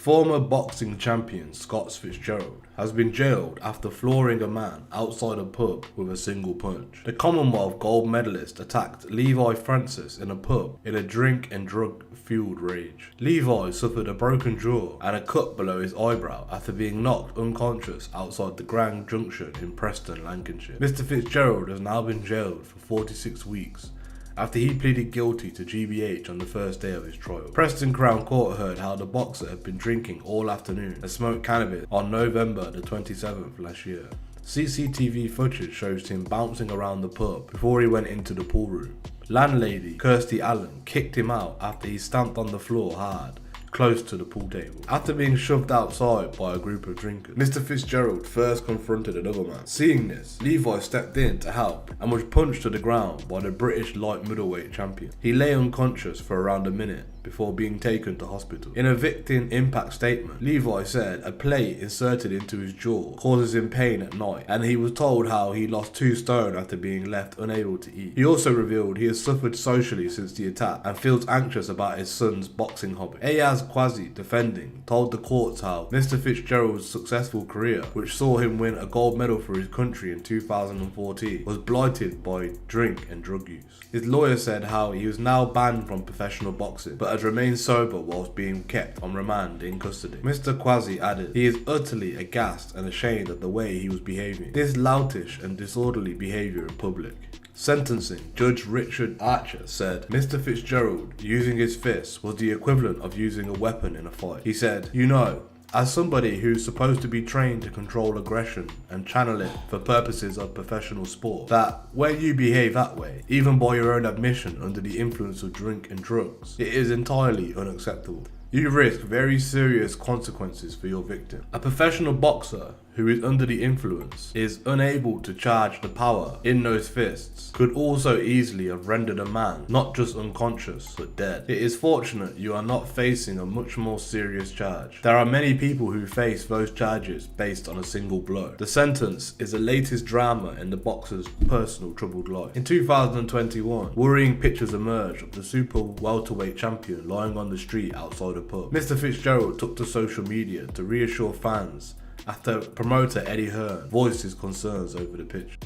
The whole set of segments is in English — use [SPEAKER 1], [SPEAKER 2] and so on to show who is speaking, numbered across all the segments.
[SPEAKER 1] Former boxing champion Scott Fitzgerald has been jailed after flooring a man outside a pub with a single punch. The Commonwealth gold medalist attacked Leevi Francis in a pub in a drink and drug fueled rage. Leevi suffered a broken jaw and a cut below his eyebrow after being knocked unconscious outside the Grand Junction in Preston, Lancashire. Mr. Fitzgerald has now been jailed for 46 weeks after he pleaded guilty to GBH on the first day of his trial. Preston Crown Court heard how the boxer had been drinking all afternoon and smoked cannabis on November the 27th last year. CCTV footage shows him bouncing around the pub before he went into the pool room. Landlady Kirsty Allen kicked him out after he stamped on the floor hard, close to the pool table. After being shoved outside by a group of drinkers, Mr. Fitzgerald first confronted another man. Seeing this, Leevi stepped in to help and was punched to the ground by the British light middleweight champion. He lay unconscious for around a minute before being taken to hospital. In a victim impact statement, Leevi said a plate inserted into his jaw causes him pain at night, and he was told how he lost 2 stone after being left unable to eat. He also revealed he has suffered socially since the attack and feels anxious about his son's boxing hobby. Ayaz Quasi, defending, told the courts how Mr. Fitzgerald's successful career, which saw him win a gold medal for his country in 2014, was blighted by drink and drug use. His lawyer said how he was now banned from professional boxing, but has remained sober whilst being kept on remand in custody. Mr. Quasi added he is utterly aghast and ashamed at the way he was behaving. This loutish and disorderly behaviour in public. Sentencing, Judge Richard Archer said Mr. Fitzgerald using his fists was the equivalent of using a weapon in a fight. He said, "You know, as somebody who's supposed to be trained to control aggression and channel it for purposes of professional sport, that when you behave that way, even by your own admission under the influence of drink and drugs, it is entirely unacceptable. You risk very serious consequences for your victim." A professional boxer who is under the influence is unable to charge the power in those fists could also easily have rendered a man not just unconscious but dead. It is fortunate you are not facing a much more serious charge. There are many people who face those charges based on a single blow. The sentence is the latest drama in the boxer's personal troubled life. In 2021, worrying pictures emerged of the super welterweight champion lying on the street outside a pub. Mr. Fitzgerald took to social media to reassure fans after promoter Eddie Hearn voiced his concerns over the pitch.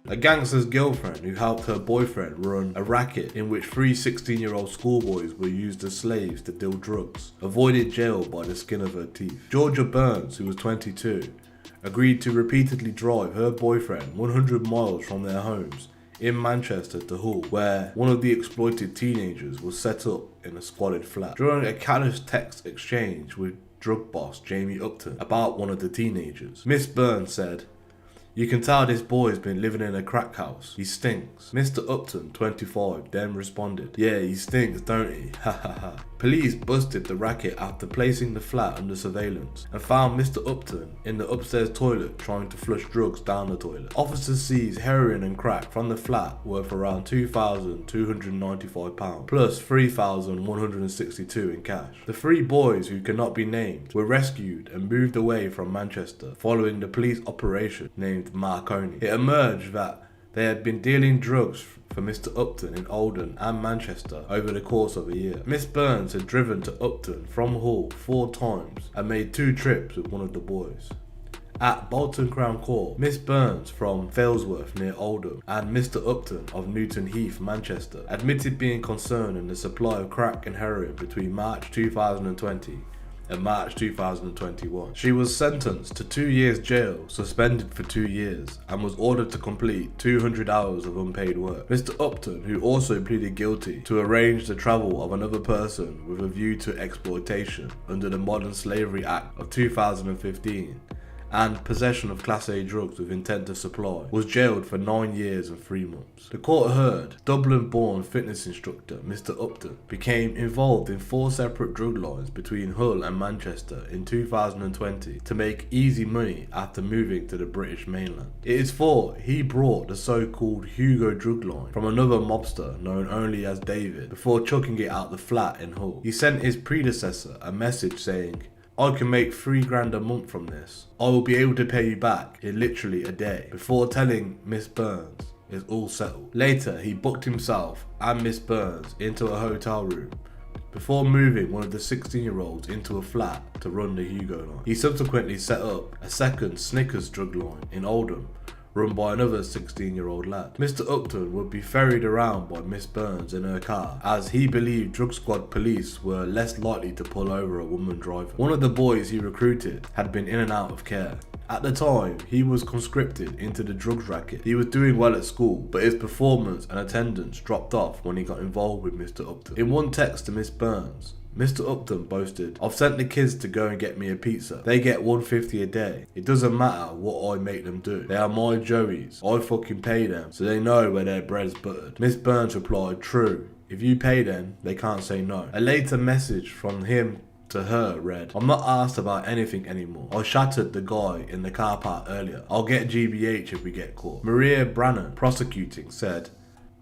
[SPEAKER 1] A gangster's girlfriend who helped her boyfriend run a racket in which 3 16-year-old schoolboys were used as slaves to deal drugs avoided jail by the skin of her teeth. Georgia Burns, who was 22, agreed to repeatedly drive her boyfriend 100 miles from their homes in Manchester to Hull, where one of the exploited teenagers was set up in a squalid flat. During a callous text exchange with drug boss Jamie Upton about one of the teenagers, Miss Burns said, "You can tell this boy's been living in a crack house. He stinks." Mr. Upton, 25, then responded, "Yeah, he stinks, don't he? Ha ha ha." Police busted the racket after placing the flat under surveillance and found Mr. Upton in the upstairs toilet trying to flush drugs down the toilet. Officers seized heroin and crack from the flat worth around £2,295 plus $3,162 in cash. The 3 boys, who cannot be named, were rescued and moved away from Manchester following the police operation named Marconi. It emerged that they had been dealing drugs for Mr. Upton in Oldham and Manchester over the course of a year. Miss Burns had driven to Upton from Hull 4 times and made 2 trips with one of the boys. At Bolton Crown Court, Miss Burns from Failsworth near Oldham and Mr. Upton of Newton Heath, Manchester, admitted being concerned in the supply of crack and heroin between March 2020 in March 2021. She was sentenced to 2 years jail, suspended for 2 years, and was ordered to complete 200 hours of unpaid work. Mr. Upton, who also pleaded guilty to arrange the travel of another person with a view to exploitation under the Modern Slavery Act of 2015, and possession of Class A drugs with intent to supply, was jailed for 9 years and 3 months. The court heard Dublin-born fitness instructor Mr. Upton became involved in 4 separate drug lines between Hull and Manchester in 2020 to make easy money after moving to the British mainland. It is thought he brought the so-called Hugo drug line from another mobster known only as David before chucking it out the flat in Hull. He sent his predecessor a message saying, "I can make $3,000 a month from this. I will be able to pay you back in literally a day," before telling Miss Burns it's all settled. Later, he booked himself and Miss Burns into a hotel room before moving one of the 16-year-olds into a flat to run the Hugo line. He subsequently set up a second Snickers drug line in Oldham, run by another 16-year-old lad. Mr. Upton would be ferried around by Miss Burns in her car, as he believed drug squad police were less likely to pull over a woman driver. One of the boys he recruited had been in and out of care. At the time, he was conscripted into the drugs racket. He was doing well at school, but his performance and attendance dropped off when he got involved with Mr. Upton. In one text to Miss Burns, Mr. Upton boasted, "I've sent the kids to go and get me a pizza. They get $1.50 a day. It doesn't matter what I make them do. They are my Joeys. I fucking pay them, so they know where their bread's buttered." Miss Burns replied, "True. If you pay them, they can't say no." A later message from him to her read, "I'm not asked about anything anymore. I shattered the guy in the car park earlier. I'll get GBH if we get caught." Maria Brannan, prosecuting, said,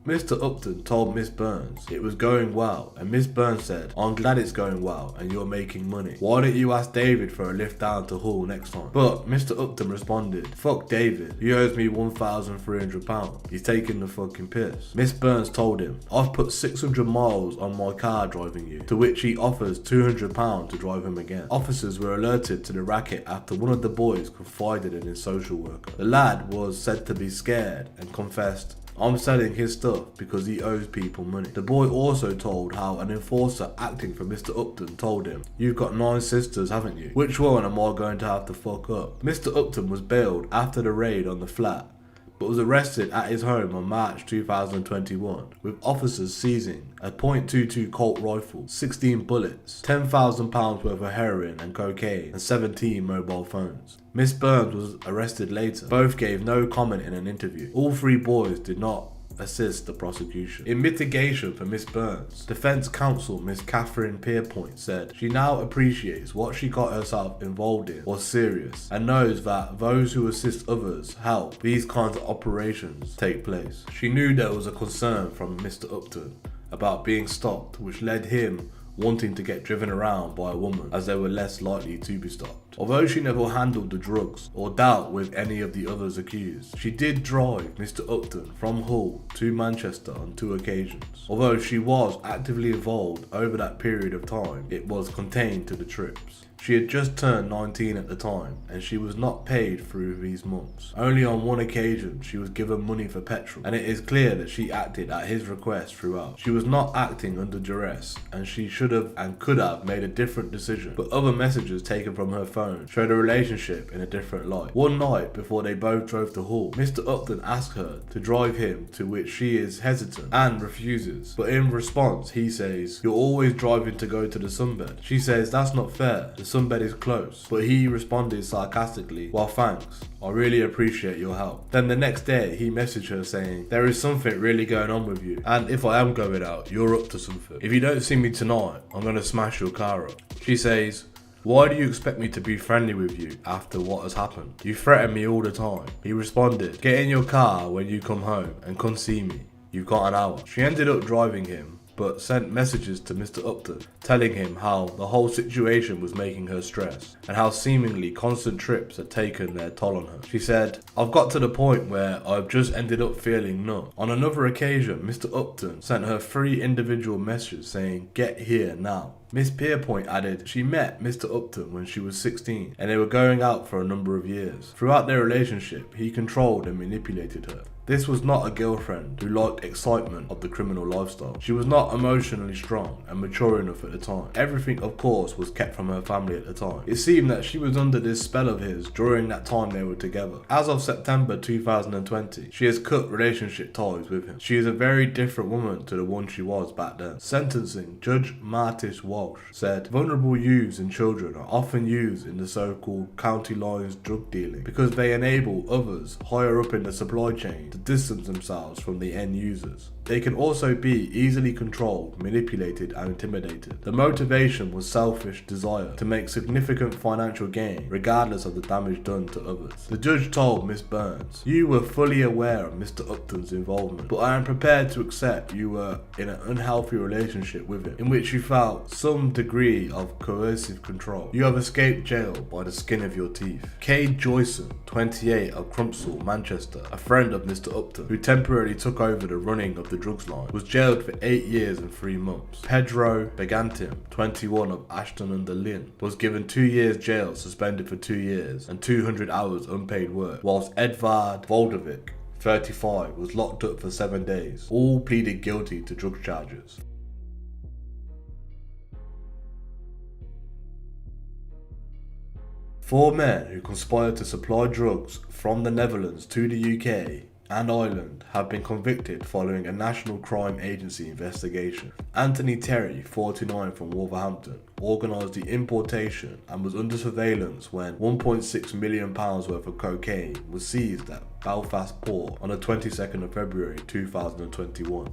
[SPEAKER 1] Mr. Upton told Miss Burns it was going well, and Miss Burns said, "I'm glad it's going well and you're making money. Why don't you ask David for a lift down to Hull next time?" But Mr. Upton responded, "Fuck David, he owes me £1,300. He's taking the fucking piss." Miss Burns told him, "I've put 600 miles on my car driving you," to which he offers £200 to drive him again. Officers were alerted to the racket after one of the boys confided in his social worker. The lad was said to be scared and confessed, "I'm selling his stuff because he owes people money." The boy also told how an enforcer acting for Mr. Upton told him, "You've got 9 sisters, haven't you? Which one am I going to have to fuck up?" Mr. Upton was bailed after the raid on the flat, but was arrested at his home on March 2021, with officers seizing a .22 Colt rifle, 16 bullets, £10,000 worth of heroin and cocaine, and 17 mobile phones. Miss Burns was arrested later. Both gave no comment in an interview. All 3 boys did not assist the prosecution. In mitigation for Miss Burns, defence counsel Miss Catherine Pierpoint said she now appreciates what she got herself involved in was serious and knows that those who assist others help these kinds of operations take place. She knew there was a concern from Mr. Upton about being stopped, which led him wanting to get driven around by a woman, as they were less likely to be stopped. Although she never handled the drugs or dealt with any of the others accused, she did drive Mr. Upton from Hull to Manchester on 2 occasions. Although she was actively involved over that period of time, it was contained to the trips. She had just turned 19 at the time, and she was not paid through these months. Only on one occasion she was given money for petrol, and it is clear that she acted at his request throughout. She was not acting under duress, and she should have and could have made a different decision, but other messages taken from her phone showed a relationship in a different light. One night before they both drove to Hull, Mr. Upton asked her to drive him, to which she is hesitant and refuses, but in response he says, "You're always driving to go to the sunbed." She says, "That's not fair. The sunbed is close," but he responded sarcastically, "Well, thanks, I really appreciate your help." Then the next day he messaged her saying, "There is something really going on with you, and if I am going out, you're up to something. If you don't see me tonight, I'm gonna smash your car up." She says, "Why do you expect me to be friendly with you after what has happened? You threaten me all the time." He responded, "Get in your car when you come home and come see me. You've got an hour." She ended up driving him, but sent messages to Mr. Upton telling him how the whole situation was making her stress and how seemingly constant trips had taken their toll on her. She said, "I've got to the point where I've just ended up feeling numb." On another occasion, Mr. Upton sent her 3 individual messages saying, "Get here now." Miss Pierpoint added she met Mr. Upton when she was 16 and they were going out for a number of years. Throughout their relationship, he controlled and manipulated her. This was not a girlfriend who liked excitement of the criminal lifestyle. She was not emotionally strong and mature enough at the time. Everything, of course, was kept from her family at the time. It seemed that she was under this spell of his during that time they were together. As of September 2020, she has cut relationship ties with him. She is a very different woman to the one she was back then. Sentencing, Judge Martis Walsh said, "Vulnerable youths and children are often used in the so-called county lines drug dealing because they enable others higher up in the supply chain to distance themselves from the end users. They can also be easily controlled, manipulated, and intimidated. The motivation was selfish desire to make significant financial gain, regardless of the damage done to others. The judge told Miss Burns, "You were fully aware of Mr. Upton's involvement, but I am prepared to accept you were in an unhealthy relationship with him, in which you felt some degree of coercive control. You have escaped jail by the skin of your teeth." Cade Joyson, 28, of Crumpsall, Manchester, a friend of Mr. Upton, who temporarily took over the running of the drugs line, was jailed for 8 years and 3 months. Pedro Begantim, 21, of Ashton-under-Lyne, was given 2 years jail, suspended for 2 years, and 200 hours unpaid work, whilst Edvard Voldovic, 35, was locked up for 7 days. All pleaded guilty to drug charges. Four men who conspired to supply drugs from the Netherlands to the UK and Ireland have been convicted following a National Crime Agency investigation. Anthony Terry, 49, from Wolverhampton, organised the importation and was under surveillance when £1.6 million worth of cocaine was seized at Belfast Port on the 22nd of February 2021.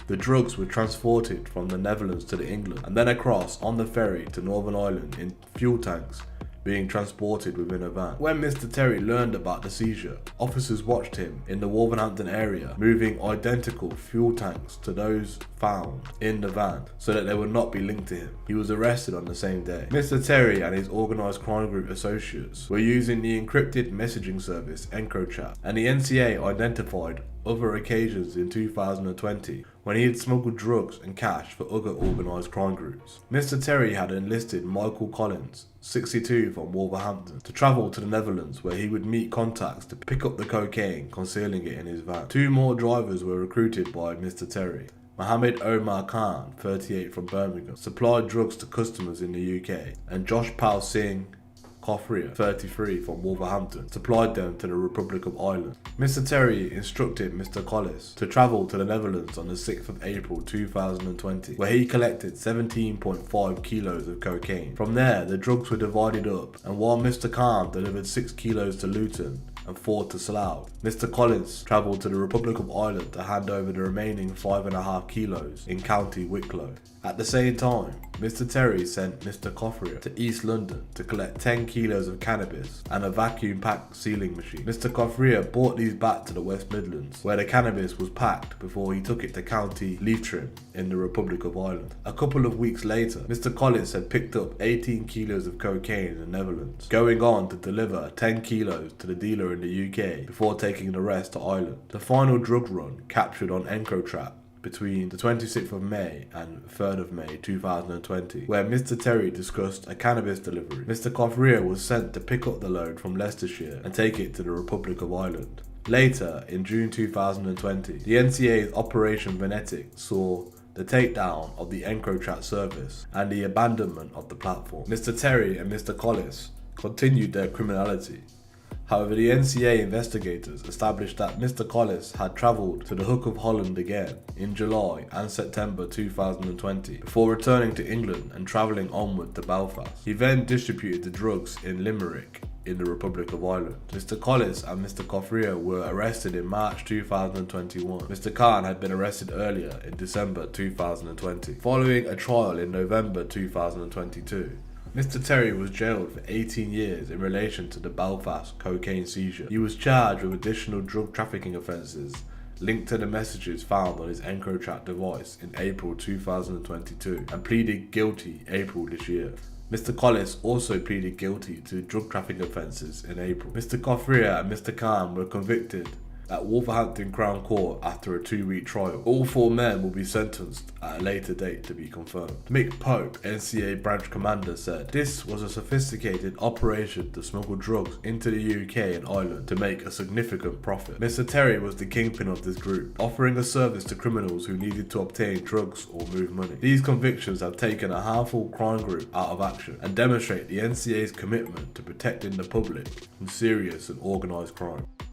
[SPEAKER 1] The drugs were transported from the Netherlands to England and then across on the ferry to Northern Ireland in fuel tanks being transported within a van. When Mr. Terry learned about the seizure, officers watched him in the Wolverhampton area moving identical fuel tanks to those found in the van so that they would not be linked to him. He was arrested on the same day. Mr. Terry and his organised crime group associates were using the encrypted messaging service EncroChat, and the NCA identified other occasions in 2020 when he had smuggled drugs and cash for other organised crime groups. Mr. Terry had enlisted Michael Collins, 62, from Wolverhampton, to travel to the Netherlands where he would meet contacts to pick up the cocaine, concealing it in his van. 2 more drivers were recruited by Mr. Terry. Mohammed Omar Khan, 38, from Birmingham, supplied drugs to customers in the UK, and Josh Pal Singh Kothria, 33, from Wolverhampton, supplied them to the Republic of Ireland. Mr. Terry instructed Mr. Collis to travel to the Netherlands on the 6th of April 2020, where he collected 17.5 kilos of cocaine. From there, the drugs were divided up, and while Mr. Khan delivered 6 kilos to Luton and 4 to Slough, Mr. Collins travelled to the Republic of Ireland to hand over the remaining 5.5 kilos in County Wicklow. At the same time, Mr. Terry sent Mr. Kothria to East London to collect 10 kilos of cannabis and a vacuum packed sealing machine. Mr. Kothria brought these back to the West Midlands, where the cannabis was packed before he took it to County Leitrim in the Republic of Ireland. A couple of weeks later, Mr. Collins had picked up 18 kilos of cocaine in the Netherlands, going on to deliver 10 kilos to the dealer in the UK before taking the rest to Ireland. The final drug run captured on EncroChat between the 26th of May and 3rd of May 2020, where Mr. Terry discussed a cannabis delivery. Mr. Kothria was sent to pick up the load from Leicestershire and take it to the Republic of Ireland. Later, in June 2020, the NCA's Operation Venetic saw the takedown of the EncroChat service and the abandonment of the platform. Mr. Terry and Mr. Collis continued their criminality. However, the NCA investigators established that Mr. Collis had travelled to the Hook of Holland again in July and September 2020 before returning to England and travelling onward to Belfast. He then distributed the drugs in Limerick in the Republic of Ireland. Mr. Collis and Mr. Kothria were arrested in March 2021. Mr. Khan had been arrested earlier in December 2020, following a trial in November 2022. Mr. Terry was jailed for 18 years in relation to the Belfast cocaine seizure. He was charged with additional drug trafficking offences linked to the messages found on his EncroChat device in April 2022 and pleaded guilty April this year. Mr. Collis also pleaded guilty to drug trafficking offences in April. Mr. Kothria and Mr. Khan were convicted at Wolverhampton Crown Court after a 2-week trial. All 4 men will be sentenced at a later date to be confirmed. Mick Pope, NCA branch commander, said, "This was a sophisticated operation to smuggle drugs into the UK and Ireland to make a significant profit." Mr. Terry was the kingpin of this group, offering a service to criminals who needed to obtain drugs or move money. These convictions have taken a harmful crime group out of action and demonstrate the NCA's commitment to protecting the public from serious and organised crime.